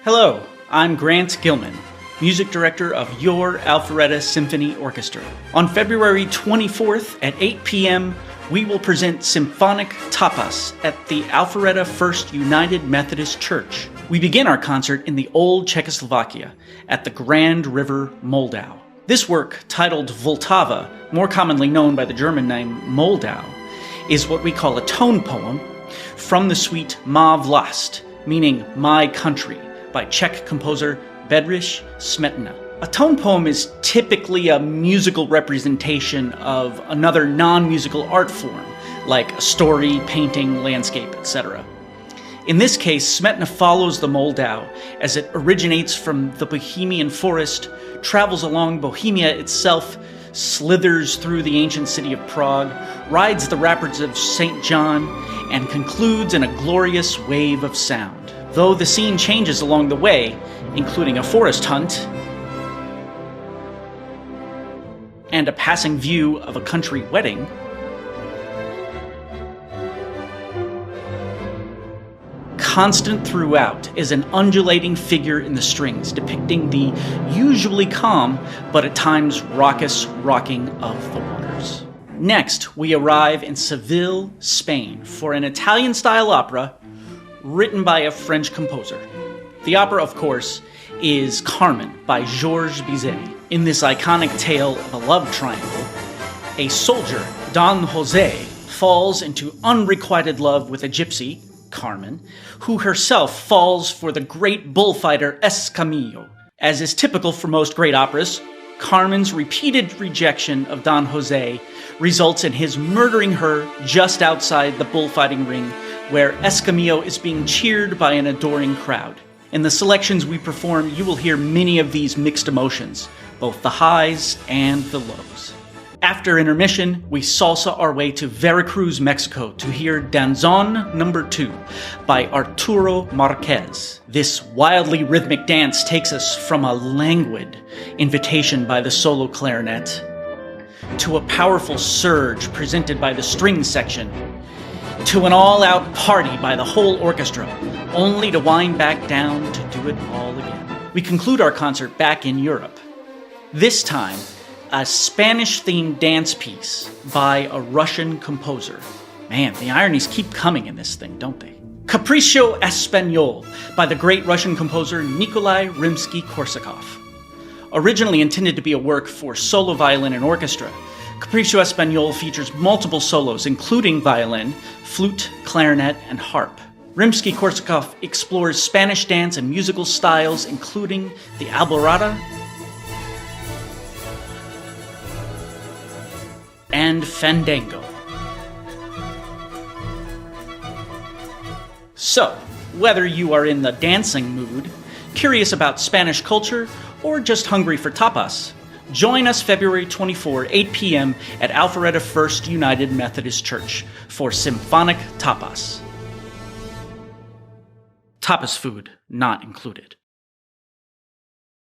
Hello, I'm Grant Gilman, music director of your Alpharetta Symphony Orchestra. On February 24th at 8 p.m., we will present Symphonic Tapas at the Alpharetta First United Methodist Church. We begin our concert in the old Czechoslovakia at the Grand River Moldau. This work, titled Vltava, more commonly known by the German name Moldau, is what we call a tone poem from the suite Má vlast, meaning My Country, by Czech composer Bedřich Smetana. A tone poem is typically a musical representation of another non-musical art form, like a story, painting, landscape, etc. In this case, Smetana follows the Moldau as it originates from the Bohemian forest, travels along Bohemia itself, slithers through the ancient city of Prague, rides the rapids of St. John, and concludes in a glorious wave of sound. Though the scene changes along the way, including a forest hunt and a passing view of a country wedding, constant throughout is an undulating figure in the strings depicting the usually calm but at times raucous rocking of the waters. Next, we arrive in Seville, Spain for an Italian-style opera written by a French composer. The opera, of course, is Carmen by Georges Bizet. In this iconic tale of a love triangle, a soldier, Don Jose, falls into unrequited love with a gypsy, Carmen, who herself falls for the great bullfighter Espagnol. As is typical for most great operas, Carmen's repeated rejection of Don Jose results in his murdering her just outside the bullfighting ring, where Espagnol is being cheered by an adoring crowd. In the selections we perform, you will hear many of these mixed emotions, both the highs and the lows. After intermission, we salsa our way to Veracruz, Mexico to hear Danzón No. 2 by Arturo Marquez. This wildly rhythmic dance takes us from a languid invitation by the solo clarinet to a powerful surge presented by the string section to an all-out party by the whole orchestra, only to wind back down to do it all again. We conclude our concert back in Europe, this time a Spanish-themed dance piece by a Russian composer. Man, the ironies keep coming in this thing, don't they? Capriccio Espagnol by the great Russian composer Nikolai Rimsky-Korsakov. Originally intended to be a work for solo violin and orchestra, Capriccio Espagnol features multiple solos, including violin, flute, clarinet, and harp. Rimsky-Korsakov explores Spanish dance and musical styles, including the Alborada and Fandango. So, whether you are in the dancing mood, curious about Spanish culture, or just hungry for tapas, join us February 24, 8 p.m. at Alpharetta First United Methodist Church for Symphonic Tapas. Tapas food not included.